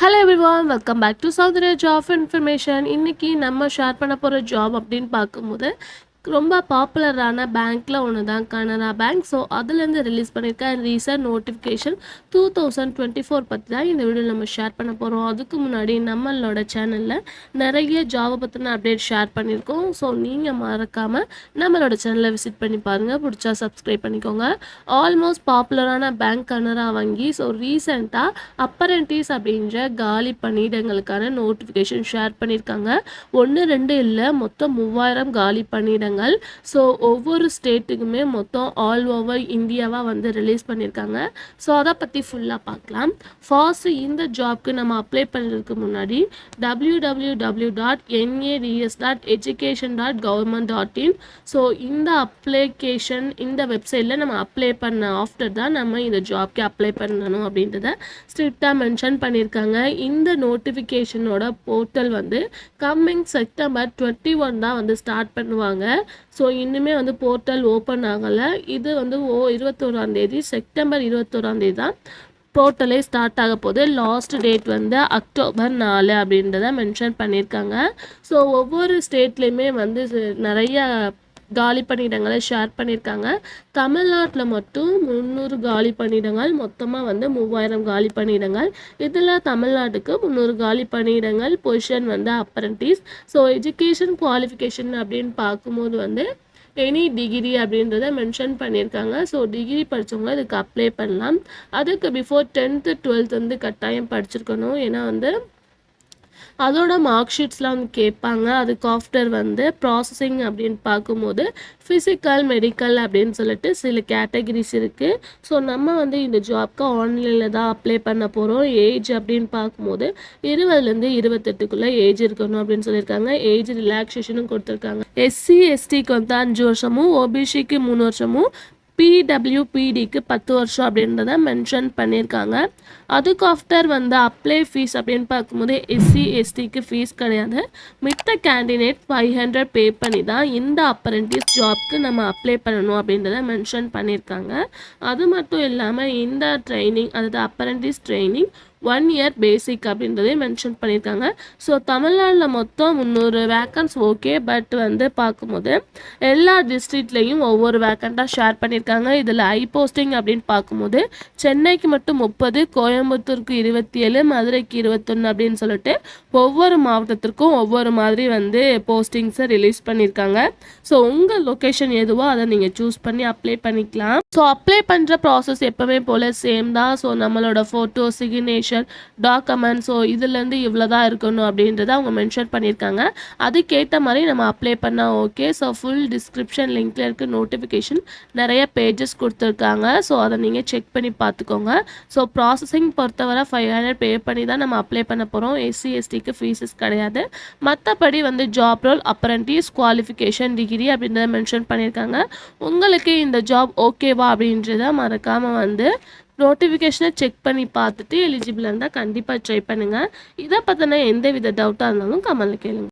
Hello everyone, welcome back to Southrya Job Information. இன்னைக்கு நம்ம share பண்ண போகிற ஜாப் அப்படின்னு பார்க்கும்போது ரொம்ப பாப்புலரான பேங்க்கில் ஒன்று தான் கனரா பேங்க். ஸோ அதுலேருந்து ரிலீஸ் பண்ணியிருக்கேன் ரீசன்ட் நோட்டிஃபிகேஷன் 2024 பற்றி தான் இந்த வீடியோ நம்ம ஷேர் பண்ண போகிறோம். அதுக்கு முன்னாடி நம்மளோட சேனலில் நிறைய ஜாபை பற்றின அப்டேட் ஷேர் பண்ணியிருக்கோம். ஸோ நீங்கள் மறக்காமல் நம்மளோட சேனலை விசிட் பண்ணி பாருங்கள், பிடிச்சா சப்ஸ்கிரைப் பண்ணிக்கோங்க. ஆல்மோஸ்ட் பாப்புலரான பேங்க் கனரா வங்கி. ஸோ ரீசெண்டாக அப்பரண்டிஸ் அப்படின்ற காலி பணியிடங்களுக்கான நோட்டிஃபிகேஷன் ஷேர் பண்ணியிருக்காங்க. 1-2 இல்லை, மொத்தம் 3000 காலி பணியிடங்கள். ஸோ ஒவ்வொரு ஸ்டேட்டுக்குமே மொத்தம் ஆல் ஓவர் இந்தியாவாக வந்து ரிலீஸ் பண்ணியிருக்காங்க. ஸோ அதை பற்றி ஃபுல்லாக பார்க்கலாம். ஃபர்ஸ்ட் இந்த ஜாப்க்கு நம்ம அப்ளை பண்ணுறதுக்கு முன்னாடி www.nads.education.government.in ஸோ இந்த அப்ளிகேஷன் இந்த வெப்சைட்டில் நம்ம அப்ளை பண்ண ஆஃப்டர் தான் நம்ம இந்த ஜாப்க்கு அப்ளை பண்ணணும் அப்படின்றத ஸ்ட்ரிக்டாக மென்ஷன் பண்ணியிருக்காங்க. இந்த நோட்டிஃபிகேஷனோட போர்ட்டல் வந்து கம்மிங் செப்டம்பர் 21 தான் வந்து ஸ்டார்ட் பண்ணுவாங்க. ஸோ இன்னுமே வந்து போர்ட்டல் ஓப்பன் ஆகலை. இது வந்து 21 செப்டம்பர் 21 தான் போர்ட்டலே ஸ்டார்ட் ஆக போகுது. லாஸ்ட் டேட் வந்து அக்டோபர் 4 அப்படின்றத மென்ஷன் பண்ணியிருக்காங்க. ஸோ ஒவ்வொரு ஸ்டேட்லேயுமே வந்து நிறைய காலி பணியிடங்களை ஷேர் பண்ணியிருக்காங்க. தமிழ்நாட்டில் மட்டும் 300 காலி பணியிடங்கள், மொத்தமாக வந்து 3000 காலி பணியிடங்கள். இதில் தமிழ்நாட்டுக்கு 300 காலி பணியிடங்கள். பொசிஷன் வந்து அப்ரண்டிஸ். ஸோ எஜுகேஷன் குவாலிஃபிகேஷன் அப்படின்னு பார்க்கும்போது வந்து எனி டிகிரி அப்படின்றத மென்ஷன் பண்ணியிருக்காங்க. ஸோ டிகிரி படித்தவங்க இதுக்கு அப்ளை பண்ணலாம். அதுக்கு பிஃபோர் 10th 12th வந்து கட்டாயம் படிச்சிருக்கணும். ஏன்னா வந்து அதோட மார்க் ஷீட்ஸ்லாம் வந்து கேட்பாங்க. அதுக்கு ஆஃப்டர் வந்து ப்ராசஸிங் அப்படின்னு பார்க்கும்போது ஃபிசிக்கல் மெடிக்கல் அப்படின்னு சொல்லிட்டு சில கேட்டகரிஸ் இருக்குது. ஸோ நம்ம வந்து இந்த ஜாப்க்கு ஆன்லைனில் தான் அப்ளை பண்ண போகிறோம். ஏஜ் அப்படின்னு பார்க்கும்போது 20லேருந்து 28க்குள்ளே ஏஜ் இருக்கணும் அப்படின்னு சொல்லியிருக்காங்க. ஏஜ் ரிலாக்ஸேஷனும் கொடுத்துருக்காங்க. SC STக்கு வந்து 5 வருஷமும், OBCக்கு 3 வருஷமும், PWPDக்கு 10 வருஷம் அப்படின்றத மென்ஷன் பண்ணியிருக்காங்க. அதுக்கு ஆஃப்டர் வந்து அப்ளை ஃபீஸ் அப்படின்னு பார்க்கும்போது SC STக்கு ஃபீஸ் கிடையாது. மித்த கேண்டிடேட் 500 பே பண்ணி தான் இந்த அப்ரண்டிஸ் ஜாப்க்கு நம்ம அப்ளை பண்ணணும் அப்படின்றத மென்ஷன் பண்ணியிருக்காங்க. அது மட்டும் இல்லாமல் இந்த ட்ரைனிங், அதாவது அப்ரண்டிஸ் ட்ரைனிங் 1 இயர் பேசிக் அப்படின்றதே மென்ஷன் பண்ணியிருக்காங்க. ஸோ தமிழ்நாட்டில் மொத்தம் 300 வேக்கன்ஸ் ஓகே. பட் வந்து பார்க்கும்போது எல்லா டிஸ்ட்ரிக்ட்லேயும் ஒவ்வொரு வேக்கண்ட்டாக ஷேர் பண்ணியிருக்காங்க. இதில் ஐ போஸ்டிங் அப்படின்னு பார்க்கும்போது சென்னைக்கு மட்டும் 30, கோயம்புத்தூருக்கு 27, மதுரைக்கு 21 அப்படின்னு சொல்லிட்டு ஒவ்வொரு மாவட்டத்திற்கும் ஒவ்வொரு மாதிரி வந்து போஸ்டிங்ஸை ரிலீஸ் பண்ணியிருக்காங்க. ஸோ உங்கள் லொக்கேஷன் எதுவோ அதை நீங்கள் சூஸ் பண்ணி அப்ளை பண்ணிக்கலாம். ஸோ அப்ளை பண்ணுற ப்ராசஸ் எப்போவுமே போல் சேம் தான். ஸோ நம்மளோட ஃபோட்டோ, சிக்னேச்சர், டாக்குமெண்ட், ஸோ இதுலேருந்து இவ்வளோ தான் இருக்கணும் அப்படின்றத அவங்க மென்ஷன் பண்ணியிருக்காங்க. அதுக்கேற்ற மாதிரி நம்ம அப்ளை பண்ணால் ஓகே. ஸோ ஃபுல் டிஸ்கிரிப்ஷன் லிங்க்ல இருக்க நோட்டிஃபிகேஷன் நிறைய பேஜஸ் கொடுத்துருக்காங்க. ஸோ அதை நீங்கள் செக் பண்ணி பார்த்துக்கோங்க. ஸோ ப்ராசஸிங் பொறுத்தவரை 500 பே பண்ணி தான் நம்ம அப்ளை பண்ண போகிறோம். SC STக்கு ஃபீஸஸ் கிடையாது. மற்றபடி வந்து job role, apprentice, qualification, degree அப்படின்றத மென்ஷன் பண்ணியிருக்காங்க. உங்களுக்கு இந்த ஜாப் ஓகேவா அப்படின்றத மறக்காமல் வந்து நோட்டிஃபிகேஷனை செக் பண்ணி பார்த்துட்டு எலிஜிபிளாக இருந்தால் கண்டிப்பாக ட்ரை பண்ணுங்கள். இதை பற்றின எந்த வித டவுட்டாக இருந்தாலும் கமெண்ட்ல கேளுங்க.